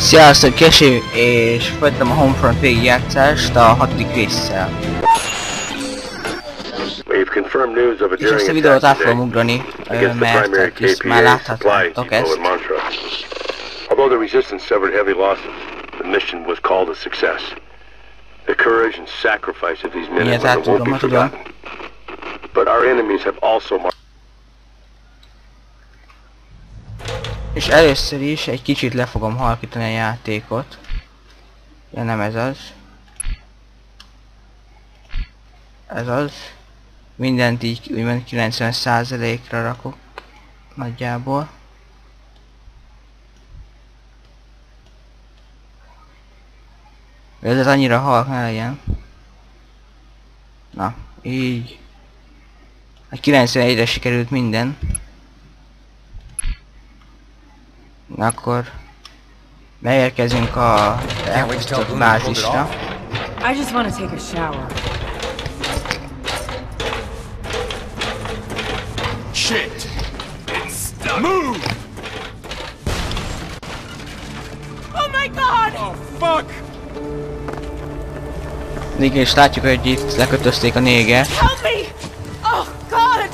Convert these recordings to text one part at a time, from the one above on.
Sziasztok, Kesi, és folytatom a Homefront végigjátszást a 6. résszel. És ezt a videót át fogom ugrani, mert ezt már láthatjátok ezt. Although the resistance suffered heavy losses, the mission was called a success. The courage and sacrifice of these men and women won't be forgotten. But our enemies have also marked. És először is egy kicsit le fogom halkítani a játékot. Ja, nem ez az. Ez az. Mindent így úgymond 90%-ra rakok. Nagyjából. Ez annyira halk ne legyen. Na, így. A 91-re sikerült minden. Na akkor beérkezünk a elpusztított bázisra. I just want to take a shower. Shit! It's stuck! Move! Oh my god! Oh fuck! Még is látjuk, hogy itt lekötözték a négert. Help me! Oh god!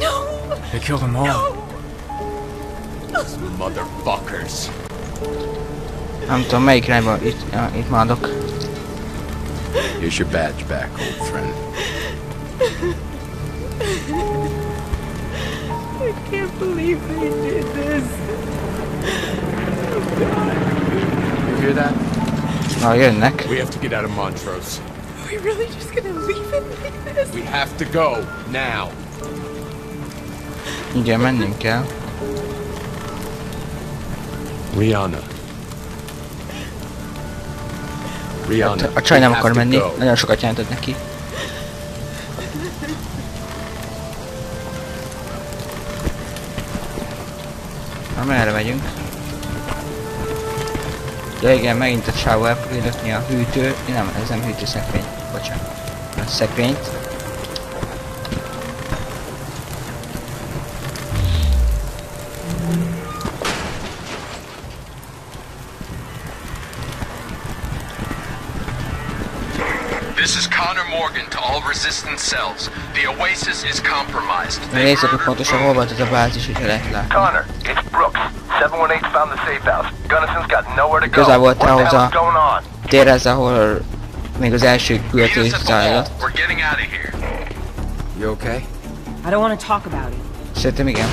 No! They killed them all. Those motherfuckers. Nem tudom melyik irányba itt maradok. Here's your badge back, old friend. I can't believe they did this. You hear that? Na, jönnek. We have to get out of Montrose. Are we really just gonna leave it like this? We have to go, now. Igen, mennünk kell. Rihanna. Rihanna. A csaj nem we akar have to menni, go. nagyon sokat jelentett neki. Na, merre megyünk? Ja igen, megint a csávó el fogja lökni a hűtő. Nem, ez nem hűtőszekrény. Bocsánat. A szekrényt. This is Connor Morgan to all resistance cells. The Oasis is compromised. Nézzük, hogy pontosan hol volt ez a bázis, hogyha lehet látni. Connor, it's Brooks. 718 found the safe house. Gunnison's got nowhere to go. Közel volt What the ahhoz hell a is going on? térhez, ahol még az első küldetés zajlott. We're getting out of here. You okay? I don't want to talk about it. Szerintem igen.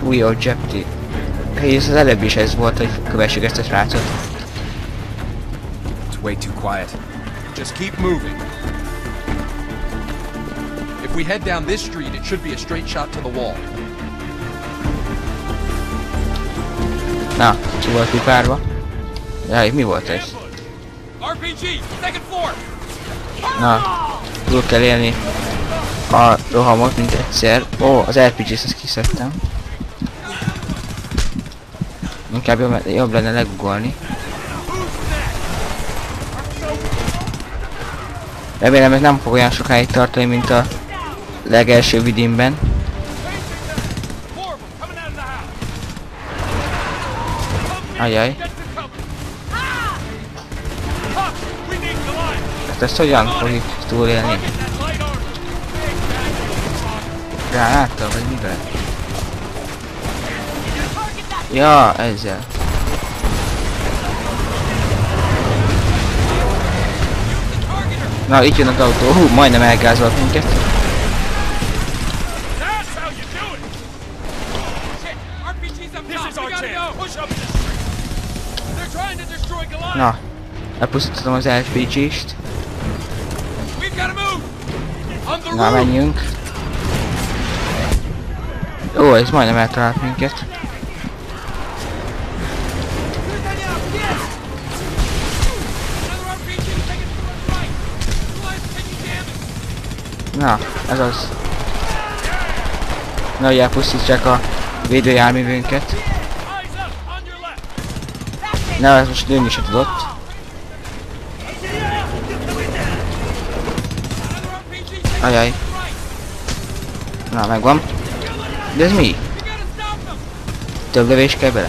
Új objective. És az előbb is ez volt, hogy kövessük ezt a srácot. It's way too quiet. Just keep moving. If we head down this street, it should be a straight shot to the wall. Na, ki volt pipárva? Jaj, mi volt ez? RPG, second floor. Na, túl kell élni a rohamot, mint egyszer. Ó, az RPG-t ezt kiszedtem. Inkább jobb lenne legugolni. Remélem, ez nem fog olyan sokáig tartani, mint a legelső vidinben. Ajaj. Hát ezt hogyan fogjuk túlélni? Gránáttal vagy mivel? Ja, ezzel. Na, itt jön az autó. Hú, majdnem elgázolt minket. Na, elpusztítottam az RPG-st. Na, menjünk. Ó, ez majdnem eltalált minket. Na, ez az. Na, hogy elpusztítsák a védőjárművünket. Na, ez most lőni se tudott. Ajaj. Na, megvan. De ez mi? Több lövés kell bele?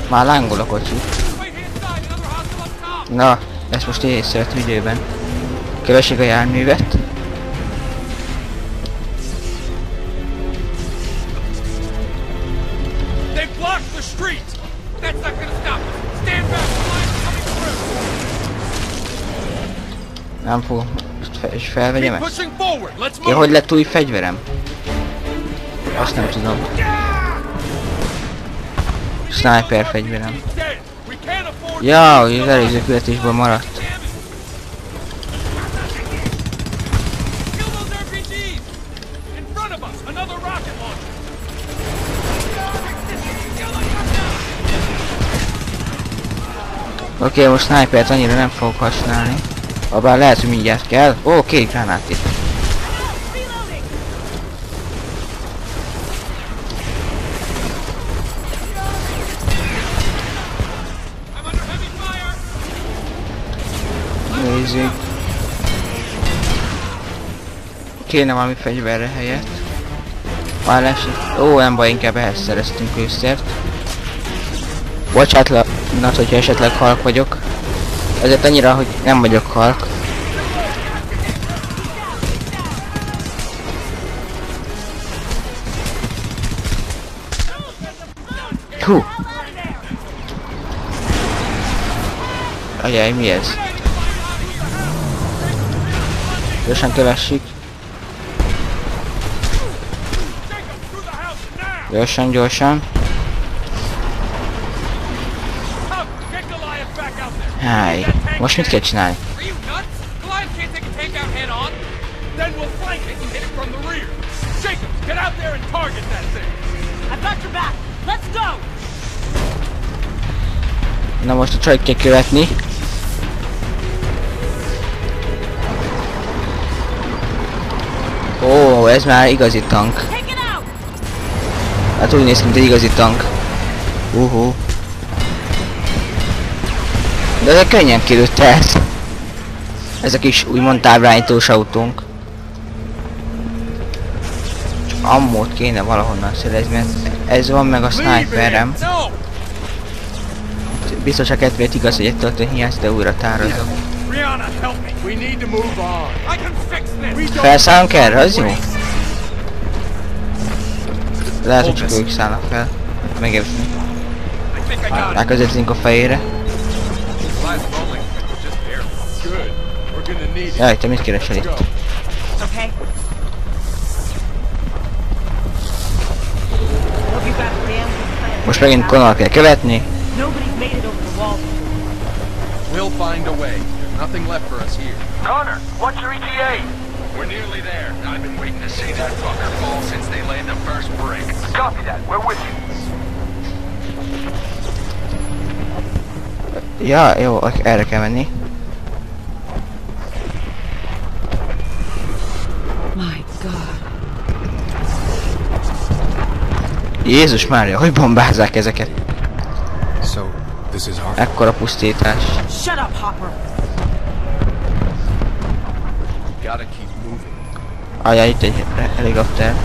Már lángol a kocsi. Na, ezt most észrevettem időben. Kövessék a járművet. Nem fogom. És felvegyem ezt? Ja, hogy lett új fegyverem? Azt nem tudom. Sniper fegyverem. Ja, hogy az előző küldetésből maradt. Oké, most snipert annyira nem fogok használni. Habár lehet, hogy mindjárt kell. Ó, két gránát itt. Nézzük. Kéne valami fegyverre helyett. Már lesz. Ó, nem baj, inkább ehhez szereztünk őszert. Bocsánat, hogyha esetleg halk vagyok. Ezért annyira, hogy nem vagyok halk. Hú! Ajaj, mi ez? Gyorsan kövessük. Gyorsan, gyorsan. Háj, most mit kell csinálni? Na most a csajt kell követni. Ó, ez már igazi tank. Hát úgy néz ki, mint egy igazi tank. De ezek könnyen kilőtte ez. Ezek is úgymond távirányítós autónk. Csak ammót kéne valahonnan szerezni, mert ez van meg a sniperem. Biztos a kedvét igaz, hogy egy töltő hiányzik, de újra tározom. Felszállunk erre, az jó? Lehet, hogy csak ők szállnak fel. Megérteni. Ráközelítünk a fejére. Jaj, te mit keresel itt? Most megint Connor kell követni. We'll find a way. There's nothing left for us here. Connor, what's your ETA? We're nearly there. I've been waiting to see that fucker fall since they laid the first brick. Copy that. We're with you. Ja, jó, erre kell menni. My God. Jézus Mária, hogy bombázzák ezeket? So, this is hard. Ekkora pusztítás. Shut up, Hopper. Gotta keep moving. Ajaj, itt egy helikopter.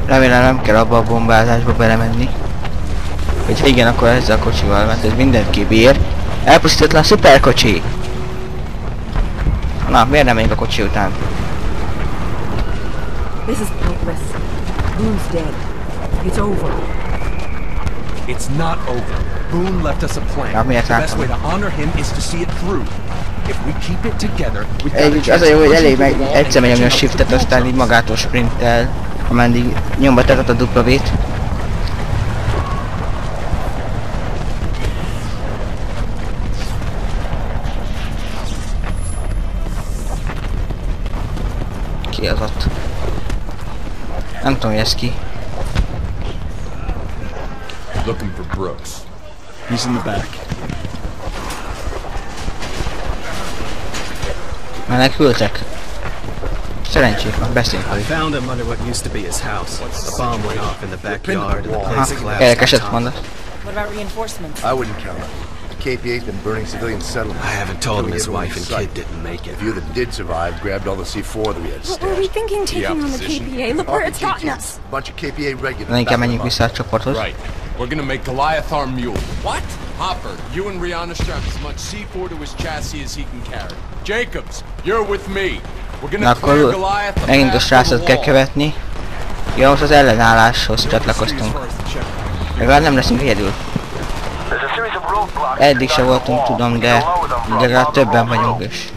Remélem nem kell abba a bombázásba belemenni. Hogyha igen, akkor ezzel a kocsival, mert ez mindent kibír. Elpusztítatlan szuperkocsi! Na, miért nem megyünk a kocsi után? This is pointless. Boone's dead. It's over. It's not over. Boone left us a plan. The best way to honor him is to see it through. If we keep it together, we've got a Az chance a jó, to hogy push elég it meg through the egyszer megnyomni a wall. shiftet, aztán így magától sprinttel, ameddig nyomba tetted a dupla V-t. Ki az ott? Nem tudom, hogy ez ki. Looking for Brooks. He's in the back. Menekültek? Szerencsék van, beszéljünk velük. Found him under what used to be his house. A bomb went off in the backyard and the Aha, place collapsed on érdekeset top. mondat. What about reinforcements? I wouldn't count on it. The KPA's been burning civilian settlements. I haven't told him his wife and kid didn't make it. A few that did survive grabbed all the C4 that we had What were we stashed. thinking taking on the KPA? Look where it's gotten us. A bunch of KPA regulars. Na inkább menjünk vissza a csoporthoz. Right. We're gonna make Goliath our mule. What? Hopper, you and Rihanna strap as much C4 to his chassis as he can carry. Jacobs, you're with me. We're Na gonna clear akkor Goliath the megint a path to the srácot kell wall. követni. Ja, most az ellenálláshoz csatlakoztunk. Legalább nem leszünk egyedül. Eddig se voltunk, tudom, de legalább többen vagyunk és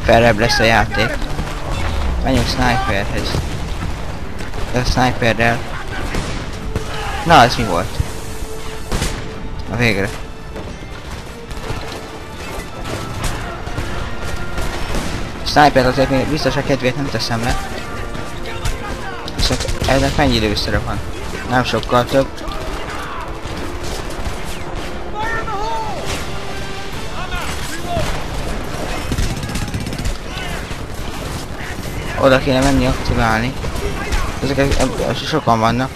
felrebb lesz a játék. Menjünk sniperhez. A sniperrel. Na, ez mi volt? A végre. A snipert azért még biztos a kedvéért nem teszem le. Viszont ennek mennyi időszere van? Nem sokkal több. Oda kéne menni aktiválni. Ezek sokan vannak.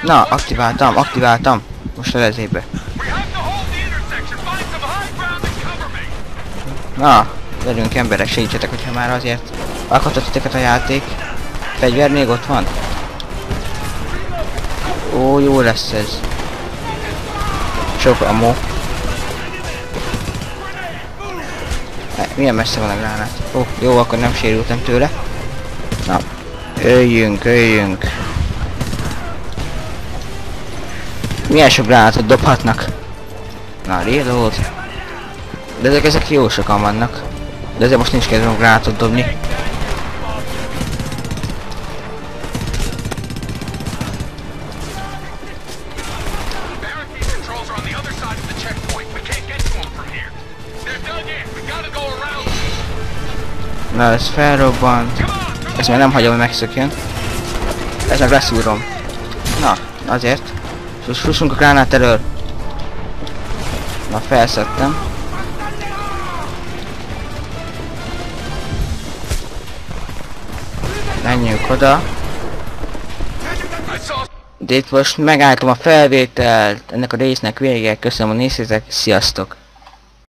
Na, aktiváltam. Most a lezébe. Na, velünk emberek, segítsetek, hogyha már azért alkotott titeket a játék. Fegyver még ott van? Ó, jó lesz ez. Sok ammo. Milyen messze van a gránát? Ó, jó, akkor nem sérültem tőle. Na, öljünk. Milyen sok gránátot dobhatnak? Na, reload. De ezek jó sokan vannak. De ezért most nincs kedvem gránátot dobni. Na, ez felrobbant. Ezt már nem hagyom, hogy megszökjön. Ez meg leszúrom. Na, azért. Fussunk a gránát elől. Na, felszedtem. Menjünk oda. De itt most megálltam a felvételt. Ennek a résznek vége. Köszönöm, hogy néztétek. Sziasztok!